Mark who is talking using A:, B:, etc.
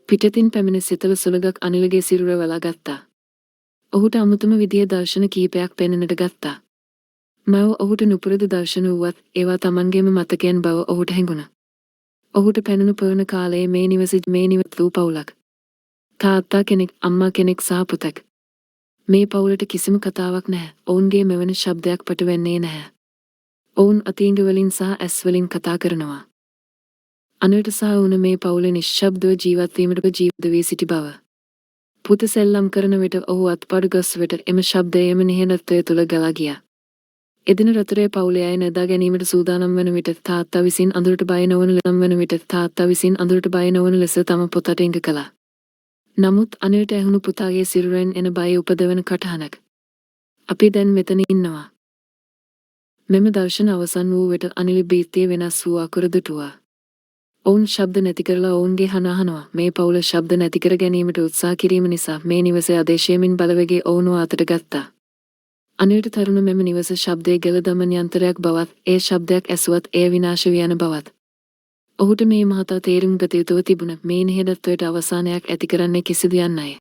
A: පිටතින් පැමිණ සිතල සුළඟක් අනිලගේ සිරුර වලා ගත්තා. ඔහුට අමුතුම විදියේ දර්ශන කීපයක් පෙනෙන්නට ගත්තා. මව ඔහුට නුපුරුදු දර්ශන වුවත් ඒවා Tamanගේම මතකයන් බව ඔහුට හැඟුණා. ඔහුට පැනුණු පරණ කාලයේ මේ නිවස වූ පවුලක්. තාත්තා කෙනෙක්, අම්මා කෙනෙක් සහ පුතෙක්. මේ පවුලට කිසිම කතාවක් නැහැ. ඔවුන්ගේ මෙවැනි ශබ්දයක් පටවන්නේ නැහැ. ඔවුන් අතීංග වලින් සහ ඇස් වලින් කතා කරනවා. අනුවට සහ වුණ මේ පවුල නිශ්ශබ්දව ජීවත් වීමට වී සිටි බව. පුත සෙල්ලම් කරන විට ඔහු අත්පඩු ගස් විට එම ශබ්දයේම නිහඬත්වය තුල ගලා ගියා. එදින රතුරේ පවුලේ අය නදා ගැනීමට සූදානම් වන විට තාත්තා විසින් අඳුරට බය නොවන ලෙස තම පුතට ඉඟ කළා. නමුත් අනුවට ඇහුණු පුතාගේ සිරුරෙන් එන බය උපදවන කටහඬක්. අපි දැන් මෙතන ඉන්නවා. මෙම දර්ශන අවසන් වූ විට අනිල බීත්තිය වෙනස් වූ අකුර දුටුවා. ඔවුන් ශබ්ද නැති කරලා ඔවුන්ගේ හන අහනවා. මේ පවුල ශබ්ද නැති කර ගැනීමට උත්සාහ කිරීම නිසා මේ නිවසේ ආදේශයෙන් බලවේගයේ ඔවුන්ව අතට ගත්තා. අනිලට තරුණ මෙම නිවස ශබ්දයේ ගල දමන යන්ත්‍රයක් බවත්, ඒ ශබ්දයක් ඇසුවත් එය විනාශ වී යන බවත්. ඔහුට මේ මහතා තේරුම් ගත යුතුව තිබුණ මේ නිහඬත්වයට අවසානයක් ඇති කරන්නේ කිසිදු යන්නයි.